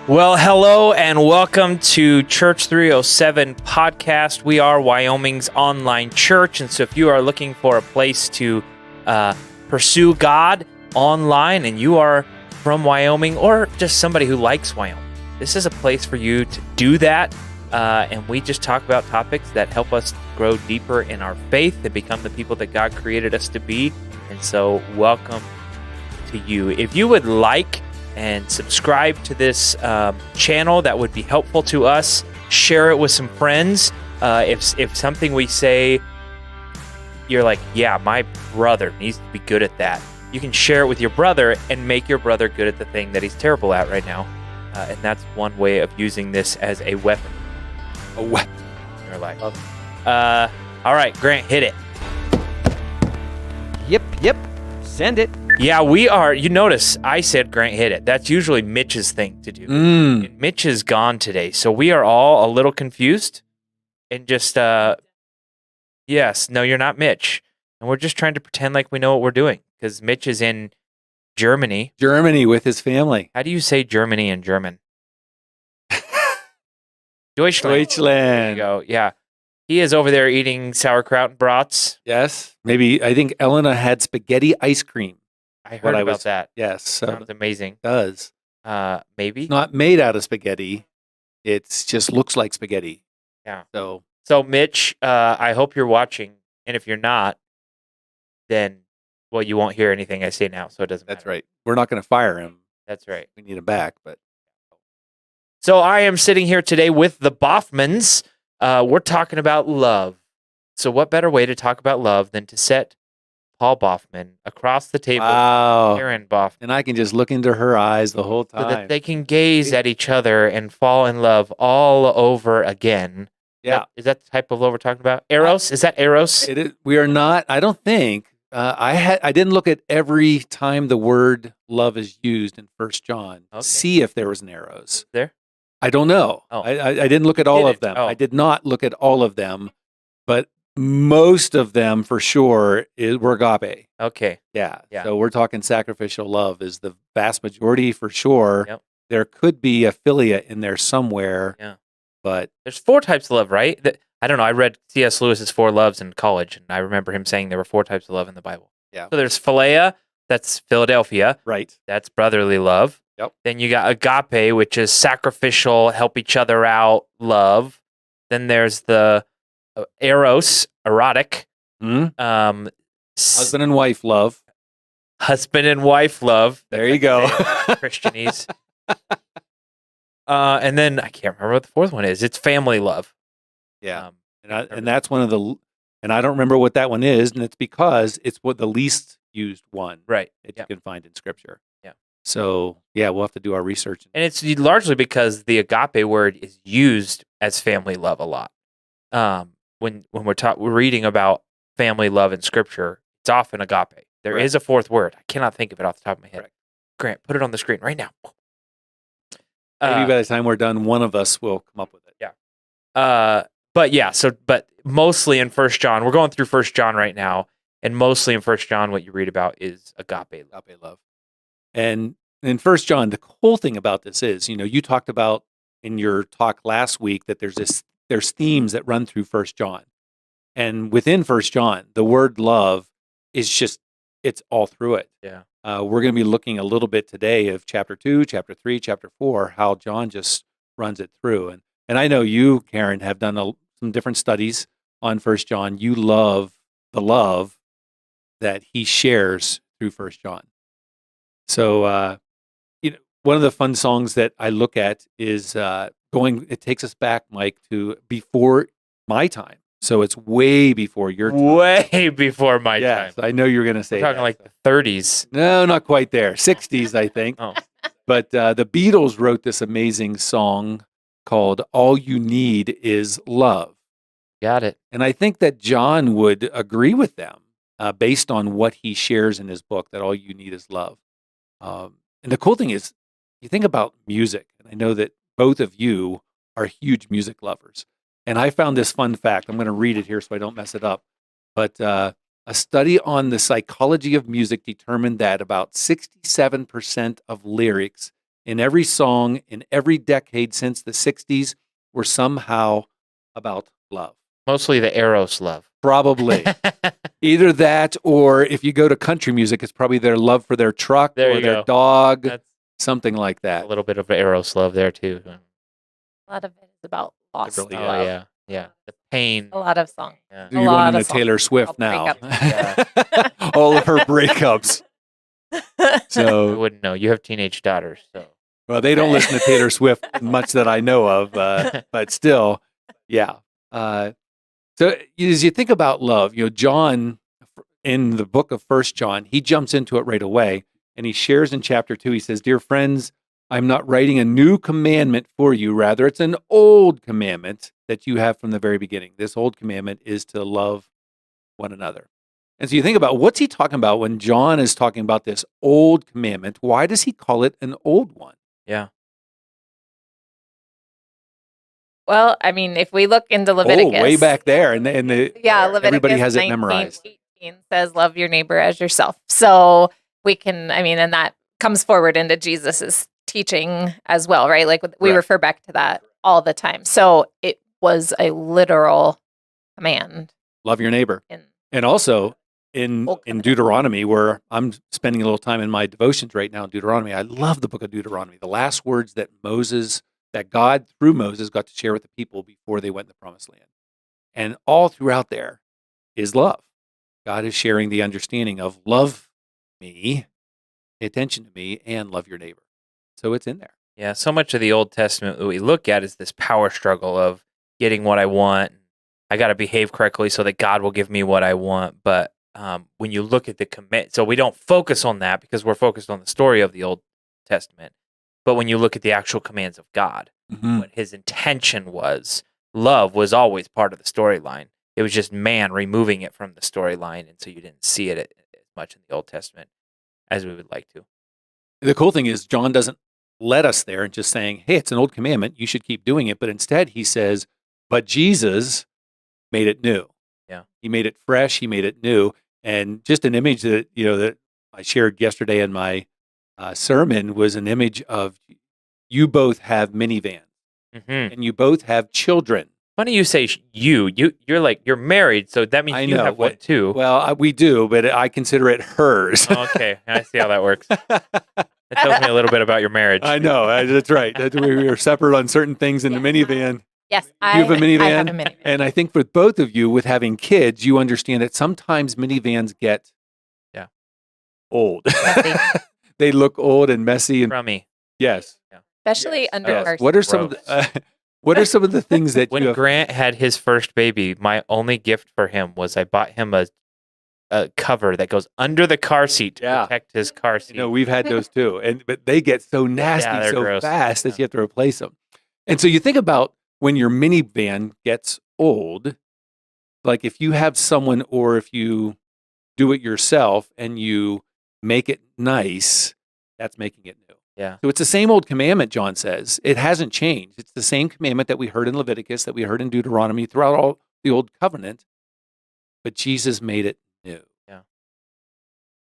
Well, hello and welcome to Church 307 podcast. We are Wyoming's online church, and so if you are looking for a place to pursue God online and you are from Wyoming or just somebody who likes Wyoming, this is a place for you to do that. And we just talk about topics that help us grow deeper in our faith and become the people that God created us to be. And so welcome to you. If you would like and subscribe to this channel, that would be helpful to us. Share it with some friends. If something we say, you're like, yeah, my brother needs to be good at that, you can share it with your brother and make your brother good at the thing that he's terrible at right now. And that's one way of using this as a weapon. A weapon in your life. All right, Grant, hit it. Yep. Send it. Yeah, we are. You notice I said Grant hit it. That's usually Mitch's thing to do. And Mitch is gone today, so we are all a little confused. And just, yes, no, you're not Mitch. And we're just trying to pretend like we know what we're doing because Mitch is in Germany. Germany with his family. How do you say Germany in German? Deutschland. There you go. Yeah. He is over there eating sauerkraut and brats. Yes. Maybe, I think Elena had spaghetti ice cream. I heard about that. Yes. So sounds amazing. It does. Maybe. It's not made out of spaghetti. It just looks like spaghetti. Yeah. So Mitch, I hope you're watching. And if you're not, then, well, you won't hear anything I say now, so it doesn't matter. That's right. We're not going to fire him. That's right. We need him back, but. So I am sitting here today with the Boffmans. We're talking about love. So what better way to talk about love than to set Paul Boffman across the table with Karen Boffman. And I can just look into her eyes the whole time. So that they can gaze at each other and fall in love all over again. Yeah. Is that the type of love we're talking about? Eros? Is that Eros? It is. We are not, I don't think. I didn't look at every time the word love is used in 1 John. Okay. See if there was an Eros. There? I don't know. Oh. I didn't look at all of them. I did not look at all of them, but most of them for sure were agape. Okay. Yeah. Yeah. So we're talking sacrificial love is the vast majority for sure. Yep. There could be a philia in there somewhere. Yeah. But there's 4 types of love, right? I don't know. I read C.S. Lewis's 4 Loves in college, and I remember him saying there were 4 types of love in the Bible. Yeah. So there's philia, that's Philadelphia. Right. That's brotherly love. Yep. Then you got agape, which is sacrificial, help each other out love. Then there's the eros, erotic. Husband and wife love. Husband and wife love. There you go. Christianese. And then I can't remember what the 4th one is. It's family love. Yeah. And that's one of the, and I don't remember what that one is. And it's because it's what the least used one. Right. That you can find in scripture. Yeah. So yeah, we'll have to do our research. And it's largely because the agape word is used as family love a lot. When we're reading about family love in scripture, it's often agape. There is a 4th word. I cannot think of it off the top of my head. Grant, put it on the screen right now. Maybe by the time we're done, one of us will come up with it. Yeah. But mostly in 1 John, we're going through 1 John right now, and mostly in 1 John, what you read about is agape love. And in 1 John, the cool thing about this is, you talked about in your talk last week that there's themes that run through 1 John. And within 1 John, the word love is just, it's all through it. Yeah. We're going to be looking a little bit today of chapter 2, chapter 3, chapter 4, how John just runs it through. And I know you, Karen, have done some different studies on 1 John. You love the love that he shares through 1 John. So, one of the fun songs that I look at is it takes us back, Mike, to before my time. So it's way before your time. Way before my time. I know you're going to say we're talking like the 30s. No, not quite there. 60s, I think. Oh. But the Beatles wrote this amazing song called All You Need Is Love. Got it. And I think that John would agree with them based on what he shares in his book, that all you need is love. And the cool thing is, you think about music, and I know that both of you are huge music lovers. And I found this fun fact. I'm going to read it here so I don't mess it up. But a study on the psychology of music determined that about 67% of lyrics in every song, in every decade since the 60s, were somehow about love. Mostly the Eros love. Probably. Either that, or if you go to country music, it's probably their love for their truck There or you their go. dog, That's something like a that. little bit of Eros love there too. A lot of it is about lost really Oh is. love. yeah. The pain. A lot of songs. Yeah. You're A going lot into of songs Taylor Swift about now. breakups. All of her breakups. I So, wouldn't know. You have teenage daughters, so well, they don't listen to Taylor Swift much that I know of, but still, yeah. So as you think about love, John in the book of First John, he jumps into it right away, and he shares in chapter 2. He says, "Dear friends, I'm not writing a new commandment for you. Rather, it's an old commandment that you have from the very beginning. This old commandment is to love one another." And so you think about, what's he talking about when John is talking about this old commandment? Why does he call it an old one? yeah. Well, I mean, if we look into Leviticus. Oh, way back there. And Leviticus everybody has it 19, memorized. 18 says, love your neighbor as yourself. So we can, and that comes forward into Jesus's teaching as well, right? Like we Right. refer back to that all the time. So it was a literal command. Love your neighbor. And also in Old covenant. Deuteronomy, where I'm spending a little time in my devotions right now in Deuteronomy, I love the book of Deuteronomy. The last words that God through Moses got to share with the people before they went in the promised land. And all throughout there is love. God is sharing the understanding of love me, pay attention to me, and love your neighbor. So it's in there. Yeah, so much of the Old Testament that we look at is this power struggle of getting what I want. I got to behave correctly so that God will give me what I want. But when you look at the commit, so we don't focus on that because we're focused on the story of the Old Testament. But when you look at the actual commands of God, what his intention was, love was always part of the storyline. It was just man removing it from the storyline. And so you didn't see it as much in the Old Testament as we would like to. The cool thing is John doesn't let us there and just saying, hey, it's an old commandment, you should keep doing it. But instead he says, but Jesus made it new. Yeah. He made it fresh. He made it new. And just an image that, that I shared yesterday in my sermon was an image of you both have minivans and you both have children. Funny you say you're married, so that means I you know, have one too. Well, we do, but I consider it hers. Oh, okay, I see how that works. That tells me a little bit about your marriage. I know. That's right. We are separate on certain things in the minivan. Yes, You have a minivan? I have a minivan. And I think for both of you with having kids, you understand that sometimes minivans get old. Messy. They look old and messy. And Crummy. yes. Especially under Yes. our What are some of the things that When you have? Grant had his first baby, my only gift for him was I bought him a cover that goes under the car seat to Yeah. protect his car seat. We've had those too, but they get so nasty they're so gross. fast that you have to replace them. And so you think about when your minivan gets old, like if you have someone or if you do it yourself and you make it nice, that's making it new. Yeah. So it's the same old commandment, John says. It hasn't changed. It's the same commandment that we heard in Leviticus, that we heard in Deuteronomy, throughout all the old covenant, but Jesus made it new. Yeah.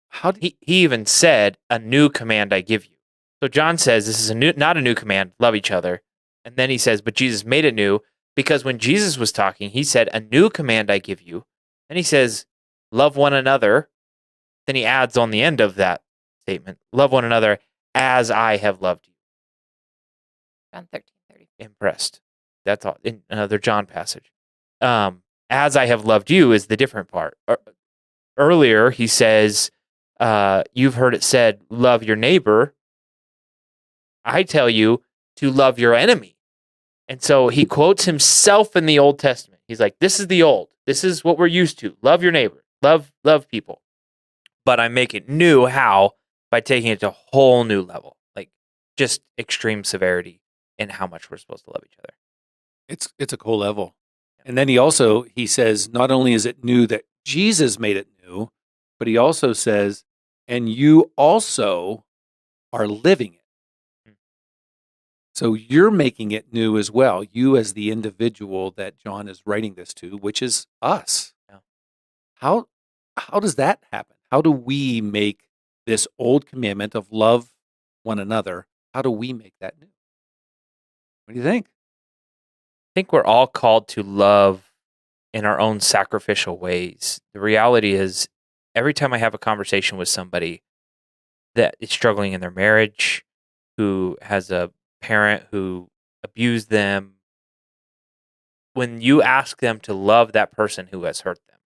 How did He even said, "A new command I give you." So John says this is not a new command, love each other. And then he says, but Jesus made it new because when Jesus was talking, he said, "A new command I give you." And he says, "Love one another." Then he adds on the end of that statement, "Love one another as I have loved you." John 13:30. Impressed. That's all. In another John passage. As I have loved you is the different part. Earlier, he says, you've heard it said, love your neighbor. I tell you to love your enemy. And so he quotes himself in the Old Testament. He's like, this is the old. This is what we're used to. Love your neighbor. Love people. But I make it new. How? By taking it to a whole new level. Like just extreme severity in how much we're supposed to love each other. It's a cool level. And then he says, not only is it new that Jesus made it new, but he also says, and you also are living it. So you're making it new as well. You as the individual that John is writing this to, which is us. Yeah. How does that happen? How do we make this old commandment of love one another how do we make that new? What do you think? I think we're all called to love in our own sacrificial ways. The reality is, every time I have a conversation with somebody that is struggling in their marriage, who has a parent who abused them, when you ask them to love that person who has hurt them,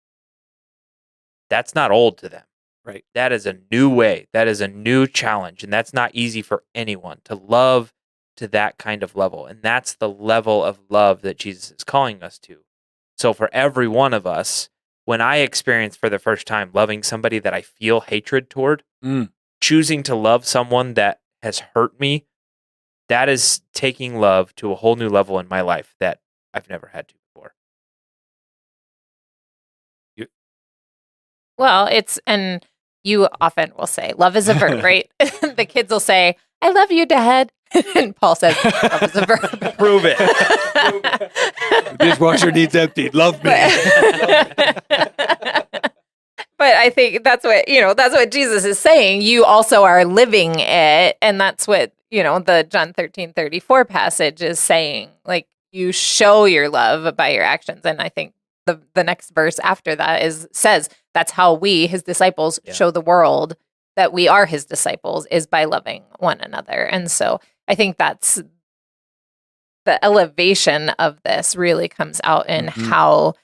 that's not old to them. Right. That is a new way. That is a new challenge. And that's not easy for anyone to love to that kind of level. And that's the level of love that Jesus is calling us to. So for every one of us, when I experience for the first time loving somebody that I feel hatred toward, choosing to love someone that has hurt me, that is taking love to a whole new level in my life that I've never had to before. Well, and you often will say, love is a verb, right? The kids will say, I love you, Dad. And Paul says, love is a verb. Prove it. The dishwasher needs emptied. Love me. But I think that's what Jesus is saying. You also are living it. And that's what, the John 13:34 passage is saying. Like, you show your love by your actions. And I think the next verse after that says that's how we, his disciples, show the world that we are his disciples, is by loving one another. And so I think that's the elevation of this really comes out in how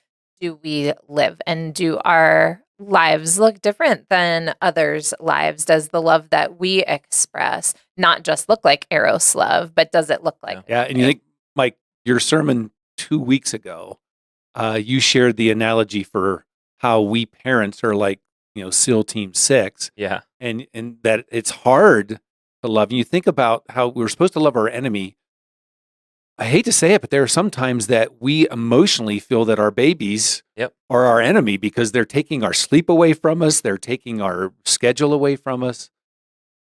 do we live, and do our lives look different than others' lives? Does the love that we express not just look like Eros love, but does it look like? Yeah, and you think, Mike, your sermon 2 weeks ago, you shared the analogy for how we parents are like, SEAL Team 6. Yeah. And that it's hard to love. And you think about how we're supposed to love our enemy. I hate to say it, but there are some times that we emotionally feel that our babies are our enemy because they're taking our sleep away from us. They're taking our schedule away from us.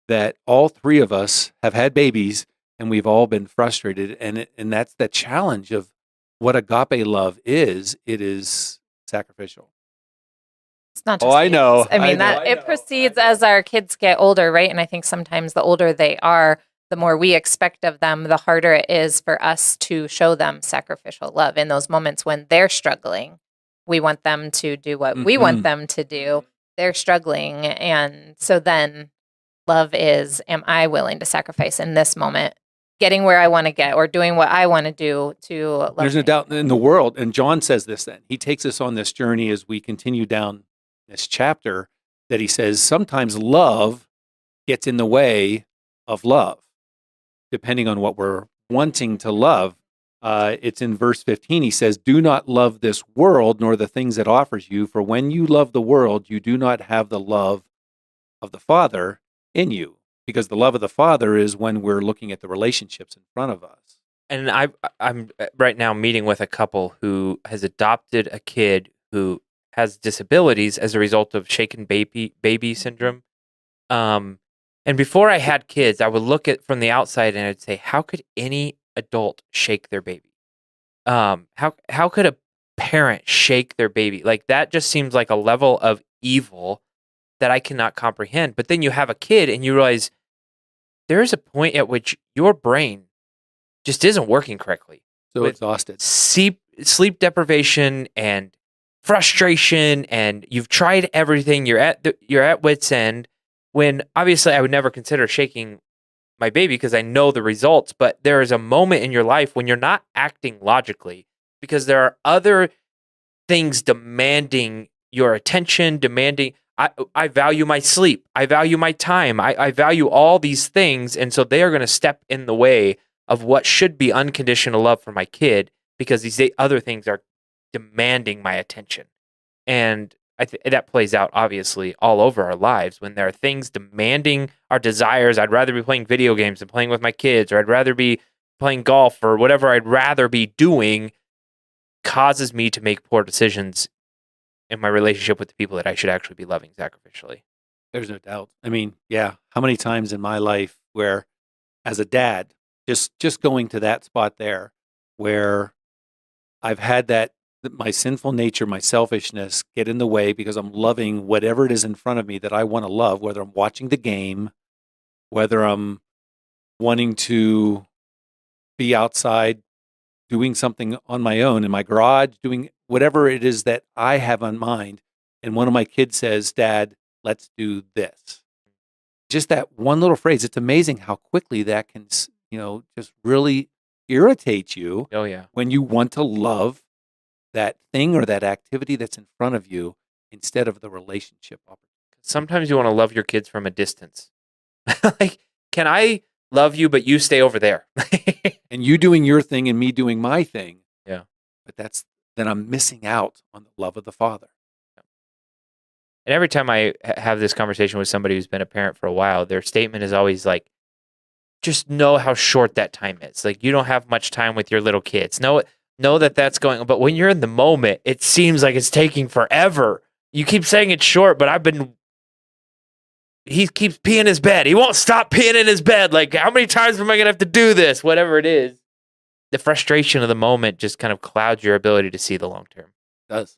That all three of us have had babies and we've all been frustrated. And that's the challenge of what agape love is. It is sacrificial. It's not just I know. I mean, it proceeds as our kids get older, right? And I think sometimes the older they are, the more we expect of them, the harder it is for us to show them sacrificial love. In those moments when they're struggling, we want them to do what we want them to do. They're struggling. And so then love is, am I willing to sacrifice in this moment, getting where I want to get or doing what I want to do to love? There's no doubt in the world. And John says this then. He takes us on this journey as we continue down this chapter, that he says sometimes love gets in the way of love, depending on what we're wanting to love. It's in verse 15. He says, do not love this world nor the things it offers you, for when you love the world, you do not have the love of the Father in you, because the love of the Father is when we're looking at the relationships in front of us. And I'm right now meeting with a couple who has adopted a kid who has disabilities as a result of shaken baby syndrome. And before I had kids, I would look at from the outside and I'd say, how could any adult shake their baby? How could a parent shake their baby? Like, that just seems like a level of evil that I cannot comprehend. But then you have a kid and you realize there is a point at which your brain just isn't working correctly. So exhausted. Sleep deprivation and frustration, and you've tried everything. You're at wit's end. When obviously I would never consider shaking my baby because I know the results. But there is a moment in your life when you're not acting logically because there are other things demanding your attention, demanding. I value my sleep. I value my time. I value all these things. And so they are going to step in the way of what should be unconditional love for my kid because these other things are demanding my attention. And that plays out obviously all over our lives when there are things demanding our desires. I'd rather be playing video games than playing with my kids, or I'd rather be playing golf, or whatever I'd rather be doing causes me to make poor decisions in my relationship with the people that I should actually be loving sacrificially. There's no doubt. I mean, yeah, how many times in my life where as a dad, just going to that spot there where I've had my sinful nature, my selfishness get in the way because I'm loving whatever it is in front of me that I want to love, whether I'm watching the game, whether I'm wanting to be outside doing something on my own in my garage, doing whatever it is that I have on mind. And one of my kids says, Dad, let's do this. Just that one little phrase. It's amazing how quickly that can, just really irritate you Oh, yeah. when you want to love that thing or that activity that's in front of you instead of the relationship opportunity. Sometimes you want to love your kids from a distance. Like, can I love you, but you stay over there? And you doing your thing and me doing my thing. Yeah. But then I'm missing out on the love of the Father. And every time I have this conversation with somebody who's been a parent for a while, their statement is always like, just know how short that time is. Like, you don't have much time with your little kids. Know that that's going on. But when you're in the moment, it seems like it's taking forever. You keep saying it's short, but he keeps peeing his bed. He won't stop peeing in his bed. Like, how many times am I going to have to do this? Whatever it is. The frustration of the moment just kind of clouds your ability to see the long term. It does.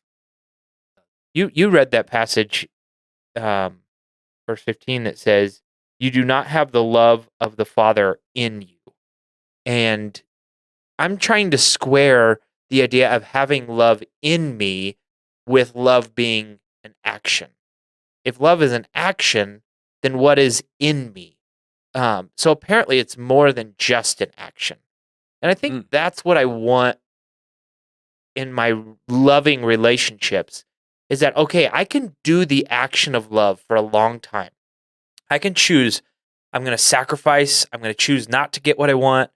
You read that passage, verse 15, that says, you do not have the love of the Father in you. And I'm trying to square the idea of having love in me with love being an action. If love is an action, then what is in me? So apparently it's more than just an action. And I think that's what I want in my loving relationships, is that, okay, I can do the action of love for a long time. I can choose, I'm going to sacrifice, I'm going to choose not to get what I want,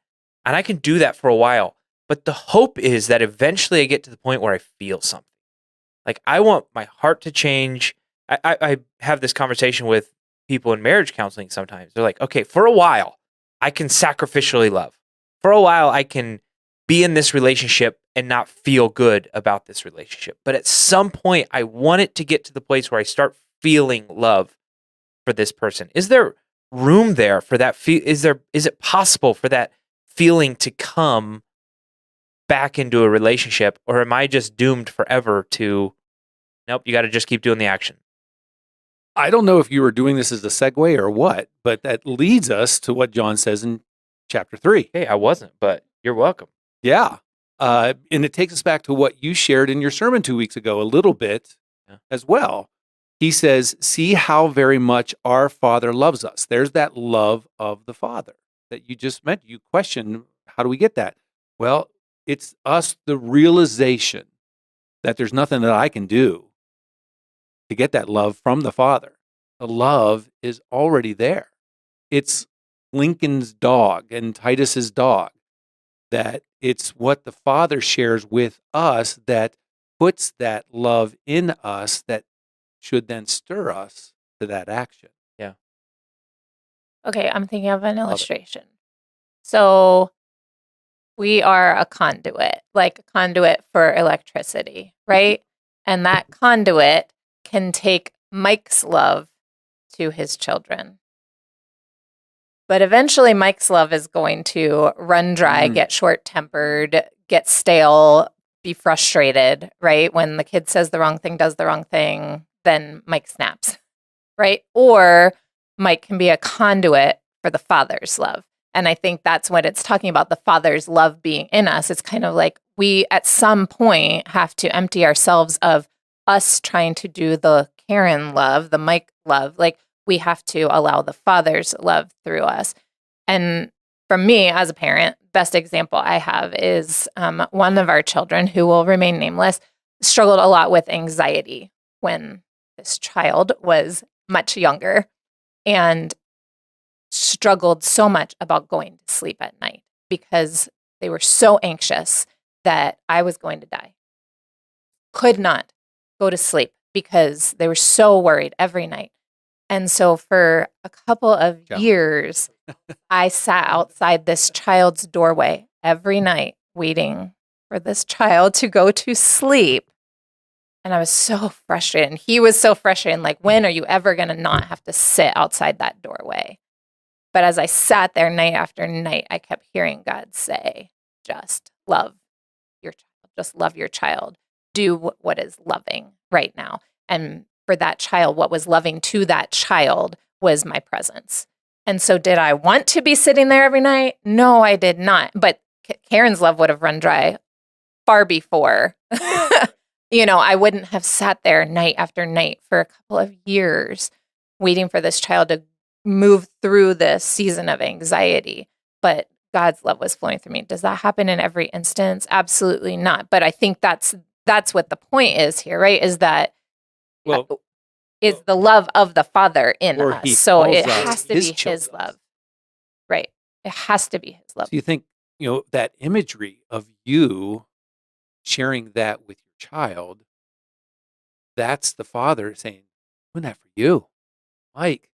and I can do that for a while. But the hope is that eventually I get to the point where I feel something. Like, I want my heart to change. I have this conversation with people in marriage counseling sometimes. They're like, okay, for a while, I can sacrificially love. For a while, I can be in this relationship and not feel good about this relationship. But at some point, I want it to get to the place where I start feeling love for this person. Is there room there for that? Is it possible for that feeling to come back into a relationship? Or am I just doomed forever to, nope, you got to just keep doing the action? I don't know if you were doing this as a segue or what, but that leads us to what John says in chapter 3. Hey, I wasn't, but you're welcome. Yeah. And it takes us back to what you shared in your sermon 2 weeks ago a little bit as well. He says, see how very much our Father loves us. There's that love of the Father that you just mentioned. You question, how do we get that? Well, it's us, the realization that there's nothing that I can do to get that love from the Father. The love is already there. It's Lincoln's dog and Titus's dog, that it's what the Father shares with us that puts that love in us that should then stir us to that action. Yeah. Okay, I'm thinking of an illustration. So we are a conduit, like a conduit for electricity, right? And that conduit can take Mike's love to his children. But eventually Mike's love is going to run dry, get short-tempered, get stale, be frustrated, right? When the kid says the wrong thing, does the wrong thing, then Mike snaps, right? Or Mike can be a conduit for the Father's love. And I think that's what it's talking about, the Father's love being in us. It's kind of like we, at some point, have to empty ourselves of us trying to do the Karen love, the Mike love. Like, we have to allow the Father's love through us. And for me, as a parent, best example I have is one of our children, who will remain nameless, struggled a lot with anxiety when this child was much younger, and struggled so much about going to sleep at night because they were so anxious that I was going to die. Could not go to sleep because they were so worried every night. And so for a couple of years, I sat outside this child's doorway every night waiting for this child to go to sleep. And I was so frustrated. And he was so frustrated. Like, when are you ever going to not have to sit outside that doorway? But as I sat there night after night, I kept hearing God say, just love your child. Just love your child. Do what is loving right now. And for that child, what was loving to that child was my presence. And so did I want to be sitting there every night? No, I did not. But Karen's love would have run dry far before. I wouldn't have sat there night after night for a couple of years waiting for this child to move through this season of anxiety. But God's love was flowing through me. Does that happen in every instance? Absolutely not. But I think that's what the point is here, right? Is that is the love of the Father in us. So it has to be his love. Right. It has to be his love. So you think, that imagery of you sharing that with your child, that's the Father saying, I'm doing that for you. Mike,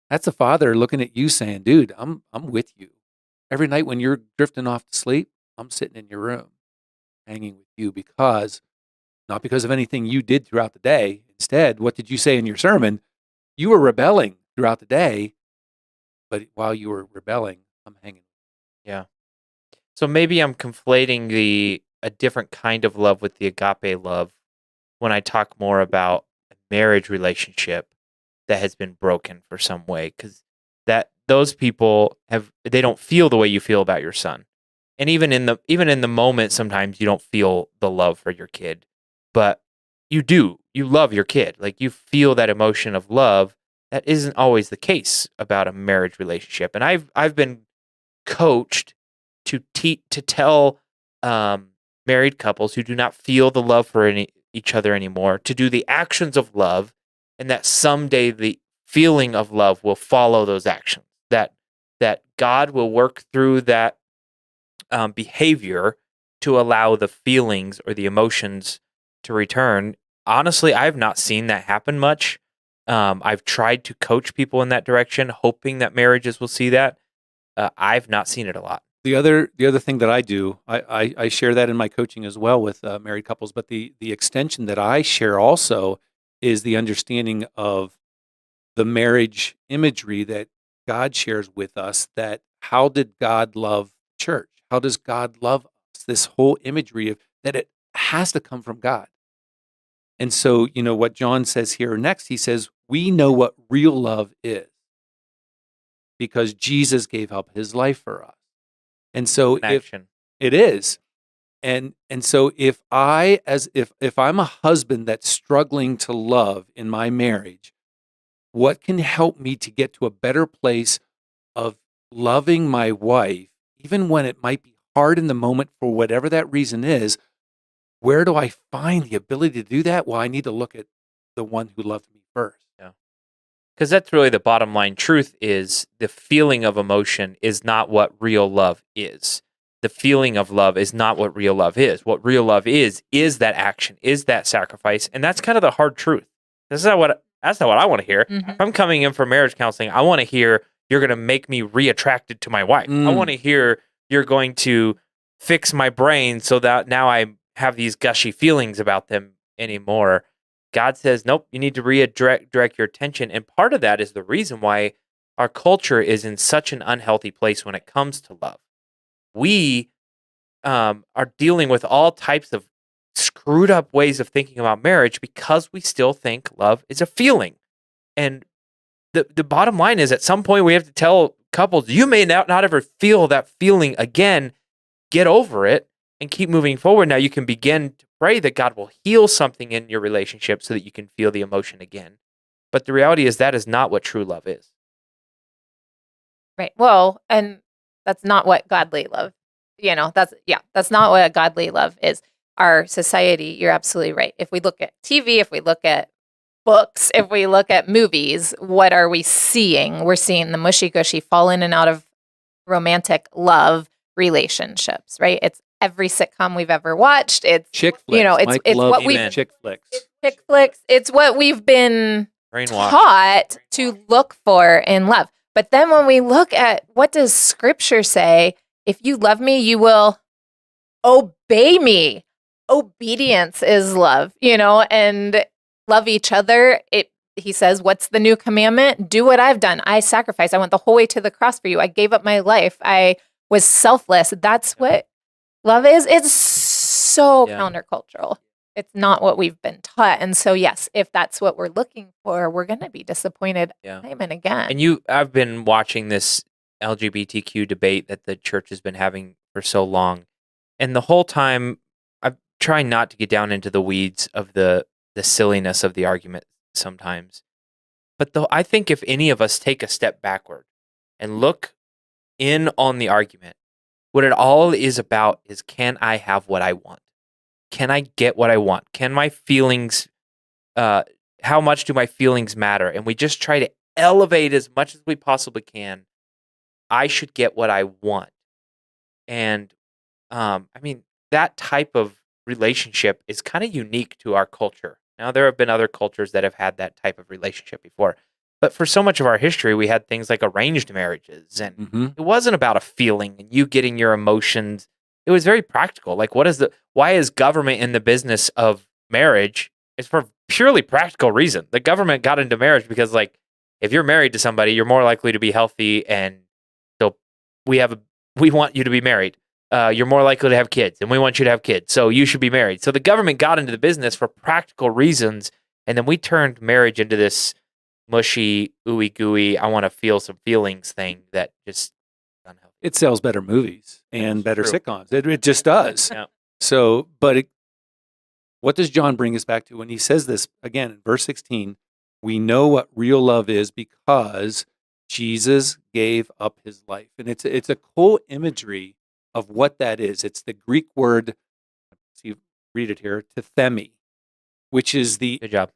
that's the Father looking at you saying, dude, I'm with you. Every night when you're drifting off to sleep, I'm sitting in your room, hanging with you not because of anything you did throughout the day. Instead, what did you say in your sermon? You were rebelling throughout the day, but while you were rebelling, I'm hanging. Yeah. So maybe I'm conflating a different kind of love with the agape love when I talk more about a marriage relationship that has been broken for some way, because those people they don't feel the way you feel about your son. And even in the moment, sometimes you don't feel the love for your kid, but you do. You love your kid. Like, you feel that emotion of love. That isn't always the case about a marriage relationship. And I've been coached to tell married couples who do not feel the love for each other anymore to do the actions of love, and that someday the feeling of love will follow those actions. That God will work through that behavior to allow the feelings or the emotions to return. Honestly, I've not seen that happen much. I've tried to coach people in that direction, hoping that marriages will see that. I've not seen it a lot. The other thing that I do, I share that in my coaching as well with married couples, but the extension that I share also is the understanding of the marriage imagery that God shares with us, that how did God love the church? How does God love us? This whole imagery of that it has to come from God. And so, what John says here next, he says, we know what real love is because Jesus gave up his life for us. And so it is. And so if I'm a husband that's struggling to love in my marriage, what can help me to get to a better place of loving my wife, even when it might be hard in the moment for whatever that reason is? Where do I find the ability to do that? Well, I need to look at the one who loved me first. Yeah. Because that's really the bottom line truth, is the feeling of emotion is not what real love is. The feeling of love is not what real love is. What real love is that action, is that sacrifice. And that's kind of the hard truth. That's not what I want to hear. Mm-hmm. If I'm coming in for marriage counseling, I want to hear you're going to make me reattracted to my wife. I want to hear you're going to fix my brain so that now I have these gushy feelings about them anymore. God says, nope, you need to redirect your attention. And part of that is the reason why our culture is in such an unhealthy place when it comes to love. We are dealing with all types of screwed up ways of thinking about marriage because we still think love is a feeling. And the bottom line is, at some point we have to tell couples, you may not ever feel that feeling again. Get over it and keep moving forward. Now you can begin to pray that God will heal something in your relationship so that you can feel the emotion again. But the reality is that is not what true love is. Right. Well, and that's not what godly love, that's not what godly love is. Our society, you're absolutely right. If we look at TV, if we look at books, if we look at movies, what are we seeing? We're seeing the mushy-gushy fall in and out of romantic love relationships, right? It's every sitcom we've ever watched. It's chick flicks. It's what we've chick flicks. Chick flicks. It's what we've been taught to look for in love. But then when we look at what does Scripture say, if you love me, you will obey me. Obedience is love, and love each other. He says, what's the new commandment? Do what I've done. I sacrificed. I went the whole way to the cross for you. I gave up my life. I was selfless. That's what love is. It's so countercultural. it's not what we've been taught. And so, yes, if that's what we're looking for, we're going to be disappointed Yeah. time and again. And I've been watching this LGBTQ debate that the church has been having for so long. And the whole time, I'm trying not to get down into the weeds of the silliness of the argument sometimes. But I think if any of us take a step backward and look in on the argument, what it all is about is, can I have what I want? Can I get what I want? Can my feelings, how much do my feelings matter? And we just try to elevate as much as we possibly can. I should get what I want. And I mean, that type of relationship is kind of unique to our culture. Now, there have been other cultures that have had that type of relationship before. But for so much of our history, we had things like arranged marriages. And it wasn't about a feeling and you getting your emotions. It was very practical. Like, why is government in the business of marriage? It's for purely practical reason. The government got into marriage because, like, if you're married to somebody, you're more likely to be healthy, and so we want you to be married. You're more likely to have kids, and we want you to have kids, so you should be married. So the government got into the business for practical reasons, and then we turned marriage into this mushy, ooey gooey, I want to feel some feelings thing that just unhealthy. It sells better movies and better true. sitcoms. It just does. Yeah. So, but what does John bring us back to when he says this again in verse 16? We know what real love is because Jesus gave up his life. And it's a cool imagery of what that is. It's the Greek word, see, read it here, tethemi, which is the, Good job.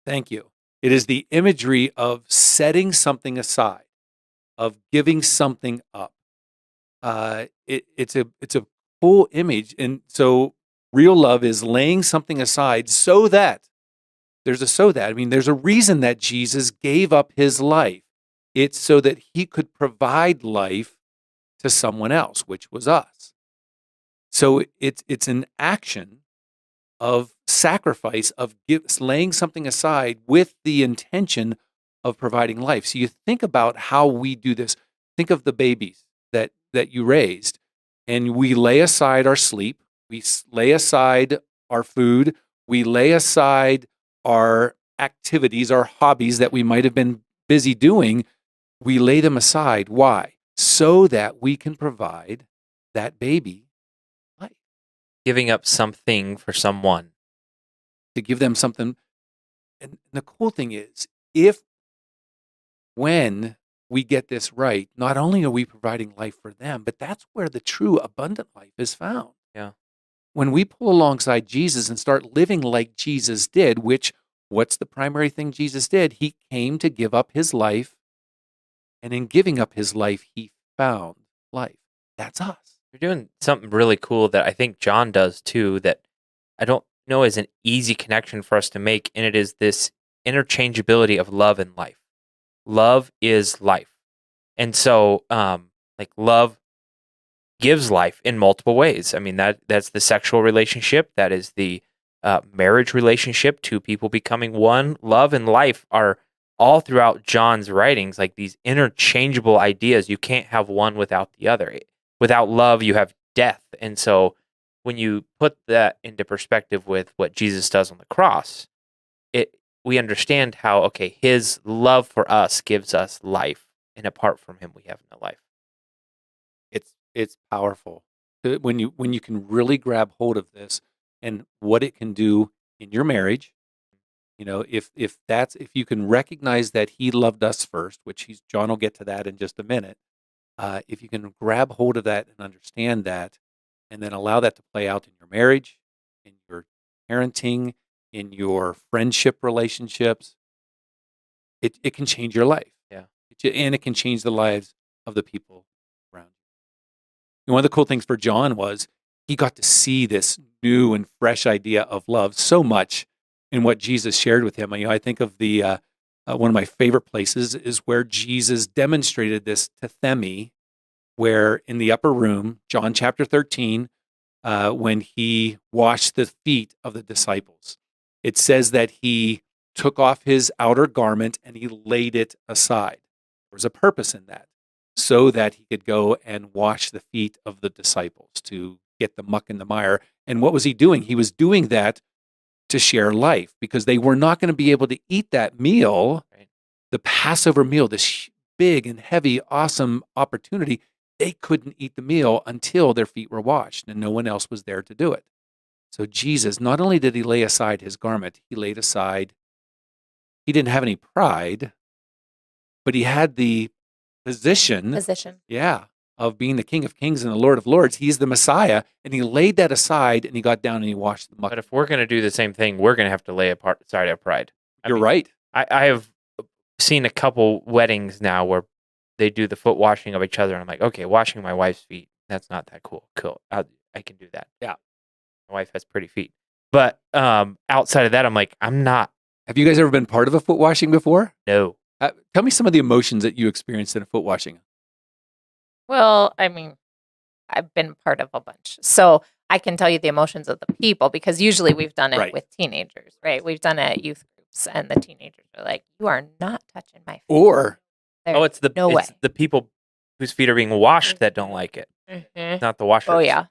thank you. It is the imagery of setting something aside, of giving something up. It's a cool image. And so real love is laying something aside so that, I mean, there's a reason that Jesus gave up his life. It's so that he could provide life to someone else, which was us. So it's an action of sacrifice, of laying something aside with the intention of providing life. So you think about how we do this. Think of the babies that you raised, and we lay aside our sleep, we lay aside our food, we lay aside our activities, our hobbies that we might have been busy doing. We lay them aside. Why? So that we can provide that baby life. Giving up something for someone. To give them something. And the cool thing is, when we get this right, not only are we providing life for them, but that's where the true abundant life is found. Yeah. When we pull alongside Jesus and start living like Jesus did, what's the primary thing Jesus did? He came to give up his life, and in giving up his life, he found life. That's us. You're doing something really cool that I think John does too, that I don't know is an easy connection for us to make, and it is this interchangeability of love and life. Love is life. And so, like, love gives life in multiple ways. I mean, that's the sexual relationship. That is the marriage relationship, two people becoming one. Love and life are all throughout John's writings, like these interchangeable ideas. You can't have one without the other. Without love, you have death. And so when you put that into perspective with what Jesus does on the cross, we understand how, okay, his love for us gives us life, and apart from him, we have no life. It's powerful when you can really grab hold of this and what it can do in your marriage. You know, if you can recognize that he loved us first, which John will get to that in just a minute. If you can grab hold of that and understand that, and then allow that to play out in your marriage, in your parenting, in your friendship relationships, it can change your life. Yeah. And it can change the lives of the people around you. And one of the cool things for John was he got to see this new and fresh idea of love so much in what Jesus shared with him. You know, I think of the one of my favorite places is where Jesus demonstrated this tethemi, where in the upper room, John chapter 13, when he washed the feet of the disciples. It says that he took off his outer garment and he laid it aside. There was a purpose in that, so that he could go and wash the feet of the disciples to get the muck and the mire. And what was he doing? He was doing that to share life because they were not going to be able to eat that meal, Right. the Passover meal, this big and heavy, awesome opportunity. They couldn't eat the meal until their feet were washed, and no one else was there to do it. So Jesus, not only did he lay aside his garment, he didn't have any pride, but he had the position, of being the King of Kings and the Lord of Lords. He's the Messiah, and he laid that aside, and he got down and he washed the muck. But if we're going to do the same thing, we're going to have to lay aside our pride. You're right. I have seen a couple weddings now where they do the foot washing of each other, and I'm like, okay, washing my wife's feet, that's not that cool. Cool. I can do that. Yeah. My wife has pretty feet. But outside of that, I'm like, I'm not. Have you guys ever been part of a foot washing before? No. Tell me some of the emotions that you experienced in a foot washing. Well, I mean, I've been part of a bunch. So I can tell you the emotions of the people because usually we've done it Right. with teenagers, right? We've done it at youth groups and the teenagers are like, you are not touching my feet. Or There's It's the no way. the people whose feet are being washed that don't like it, Mhm. not the washers. Oh, yeah.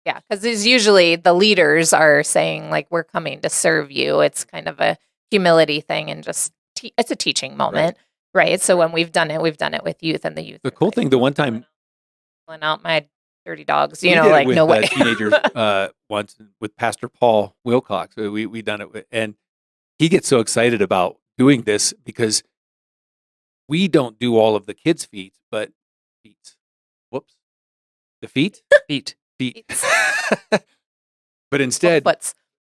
Yeah, because it's usually the leaders are saying, like, we're coming to serve you. It's kind of a humility thing and just it's a teaching moment, right? So when we've done it with youth, and the youth. the are cool like, thing, the one time pulling out my dirty dogs, we did it like, with, no way. teenagers once with Pastor Paul Wilcox. We done it with, and he gets so excited about doing this because we don't do all of the kids' feet, but whoops, the feet. Feet. But instead, Foots.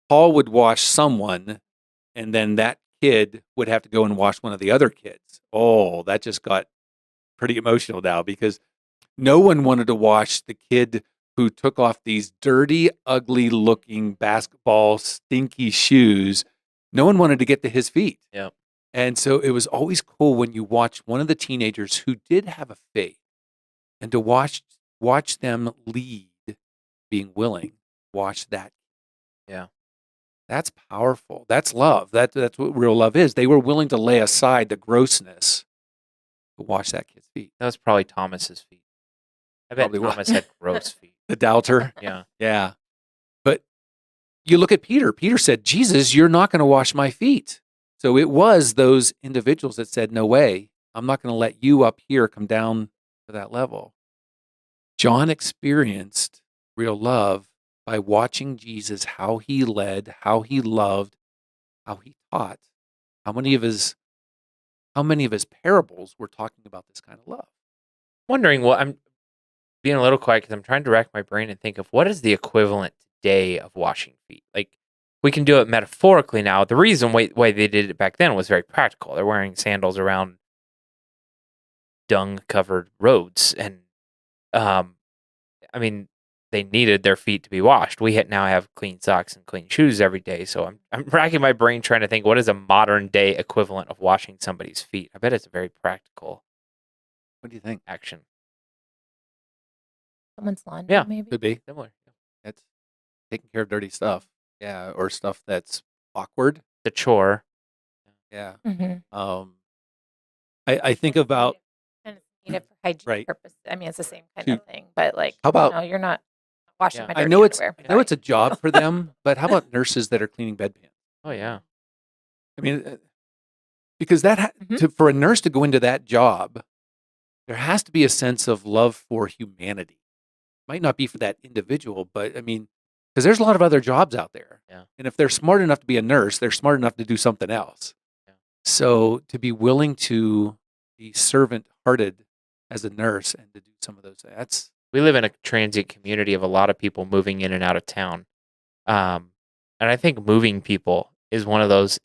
Paul would wash someone, and then that kid would have to go and wash one of the other kids. Oh, that just got pretty emotional now because no one wanted to wash the kid who took off these dirty, ugly looking basketball stinky shoes. No one wanted to get to his feet. Yep. And so it was always cool when you watch one of the teenagers who did have a faith and to watch them lead, being willing, watch that. Yeah. That's powerful. That's love. That's what real love is. They were willing to lay aside the grossness to wash that kid's feet. That was probably Thomas's feet. I bet Probably was. Thomas had gross feet. The doubter. Yeah. Yeah. But you look at Peter. Peter said, Jesus, you're not going to wash my feet. So it was those individuals that said, no way. I'm not going to let you up here come down to that level. John experienced real love by watching Jesus, how he led, how he loved, how he taught. How many of his parables were talking about this kind of love? Wondering what I'm being a little quiet because I'm trying to rack my brain and think of what is the equivalent today of washing feet. Like we can do it metaphorically now. The reason why they did it back then was very practical. They're wearing sandals around dung-covered roads, and I mean, they needed their feet to be washed. We now have clean socks and clean shoes every day. So I'm racking my brain trying to think what is a modern day equivalent of washing somebody's feet. I bet it's a very practical. What do you think? Action. Someone's laundry, Yeah. maybe. Could be. Similar. That's taking care of dirty stuff. Yeah. Or stuff that's awkward. The chore. Yeah. Mm-hmm. I think about And need it for hygiene Right. purposes. I mean, it's the same kind To- of thing, but like, How about- no, you're not washing Yeah. my I dirty know it's underwear. a job for them, but how about nurses that are cleaning bedpans? Oh yeah. I mean, because Mhm. for a nurse to go into that job, there has to be a sense of love for humanity. Might not be for that individual, but I mean, because there's a lot of other jobs out there. Yeah. And if they're smart enough to be a nurse, they're smart enough to do something else. Yeah. So to be willing to be servant-hearted as a nurse and to do some of those, that's We live in a transient community of a lot of people moving in and out of town. And I think moving people is one of those,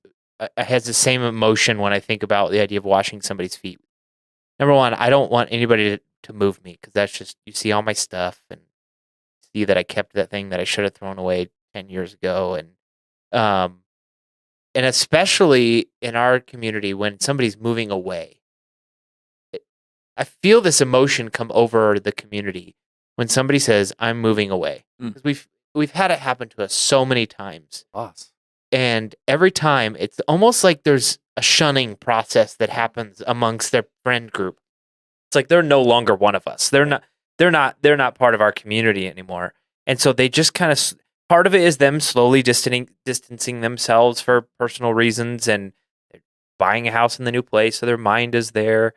has the same emotion when I think about the idea of washing somebody's feet. Number one, I don't want anybody to move me because that's just, you see all my stuff and see that I kept that thing that I should have thrown away 10 years ago. And especially in our community, when somebody's moving away, I feel this emotion come over the community when somebody says, I'm moving away. Mm. Because we've had it happen to us so many times. loss. And every time it's almost like there's a shunning process that happens amongst their friend group. It's like they're no longer one of us. They're not part of our community anymore. And so they just kind of part of it is them slowly distancing themselves for personal reasons, and they're buying a house in the new place, so their mind is there.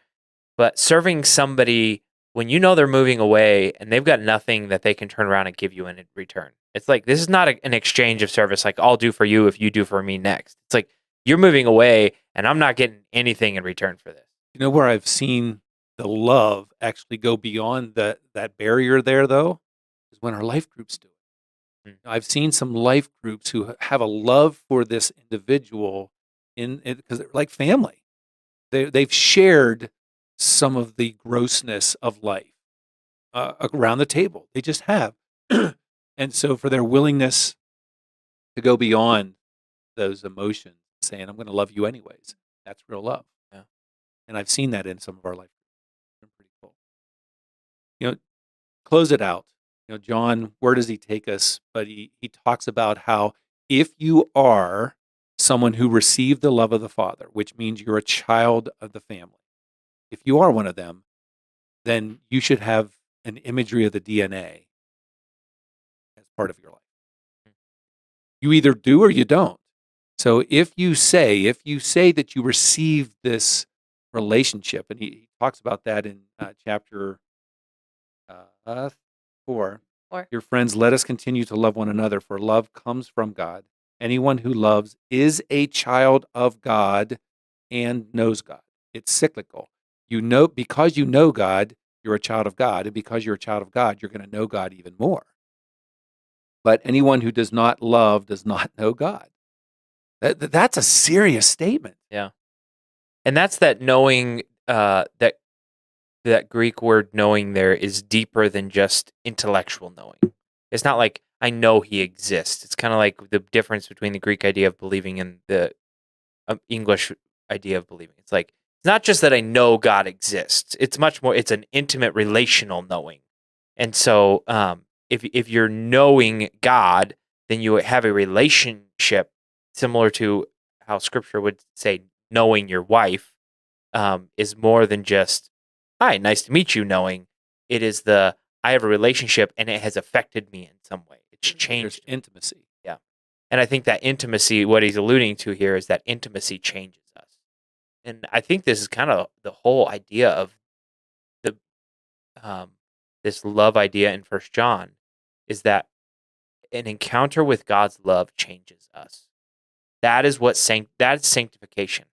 But serving somebody when you know they're moving away and they've got nothing that they can turn around and give you in return. It's like, this is not an exchange of service like I'll do for you if you do for me next. It's like, you're moving away and I'm not getting anything in return for this. You know where I've seen the love actually go beyond that barrier there, though, is when our life groups do it. I've seen some life groups who have a love for this individual because they're like family. They've shared some of the grossness of life around the table. They just have. And so for their willingness to go beyond those emotions, saying, I'm going to love you anyways, that's real love. Yeah. And I've seen that in some of our life groups. It's pretty cool. You know, close it out. You know, John, where does he take us? But he talks about how if you are someone who received the love of the Father, which means you're a child of the family, if you are one of them, then you should have an imagery of the DNA as part of your life. You either do or you don't. So if you say that you receive this relationship, and he talks about that in chapter 4. Dear friends, let us continue to love one another, for love comes from God. Anyone who loves is a child of God and knows God. It's cyclical. You know, because you know God, you're a child of God, and because you're a child of God, you're going to know God even more. But anyone who does not love does not know God. That's a serious statement. Yeah. And that's that knowing, that Greek word knowing there is deeper than just intellectual knowing. It's not like I know he exists. It's kind of like the difference between the Greek idea of believing and the English idea of believing. It's like, it's not just that I know God exists. It's much more, it's an intimate relational knowing. And so if you're knowing God, then you have a relationship similar to how Scripture would say knowing your wife is more than just, hi, nice to meet you knowing. It is I have a relationship and it has affected me in some way. It's changed. There's intimacy. Yeah. And I think that intimacy, what he's alluding to here is that intimacy changes us. And I think this is kind of the whole idea of the this love idea in 1 John is that an encounter with God's love changes us. That is that's sanctification.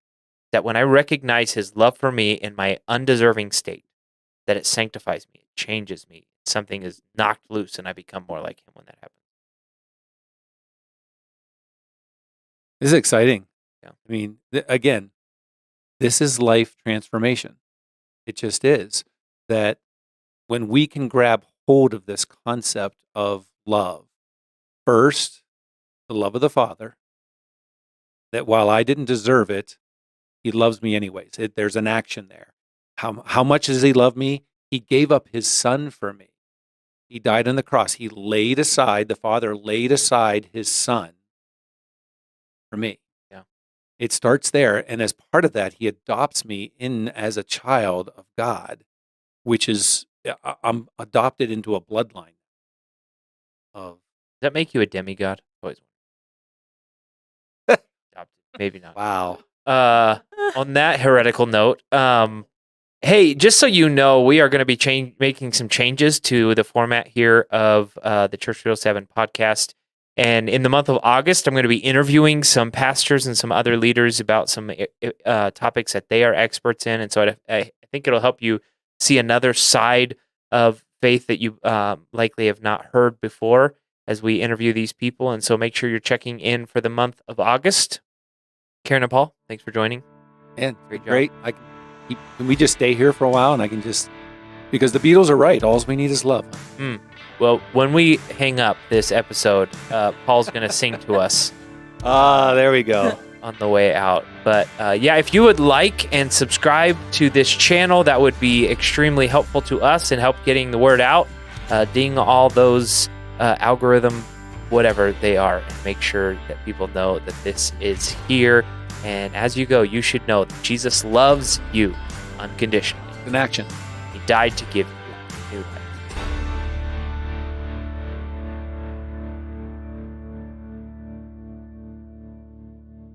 That when I recognize his love for me in my undeserving state, that it sanctifies me, it changes me. Something is knocked loose and I become more like him when that happens. This is exciting. Yeah. I mean, again, this is life transformation. It just is. That when we can grab hold of this concept of love, first, the love of the Father, that while I didn't deserve it, he loves me anyways. There's an action there. How much does he love me? He gave up his son for me. He died on the cross. The Father laid aside his son for me. Yeah. It starts there. And as part of that, he adopts me in as a child of God, which is, I'm adopted into a bloodline of. Does that make you a demigod? Always. Maybe not. Wow. On that heretical note, hey, just so you know, we are going to be making some changes to the format here of the Church 307 podcast. And in the month of August, I'm going to be interviewing some pastors and some other leaders about some topics that they are experts in. And so I think it'll help you see another side of faith that you likely have not heard before as we interview these people. And so make sure you're checking in for the month of August. Karen and Paul, thanks for joining. And great. Can we just stay here for a while and I can just, because the Beatles are right. All we need is love. Well, when we hang up this episode, Paul's going to sing to us. There we go. On the way out. But yeah, if you would like and subscribe to this channel, that would be extremely helpful to us and help getting the word out. Ding all those algorithm, whatever they are, and make sure that people know that this is here. And as you go, you should know that Jesus loves you unconditionally. In action. He died to give you.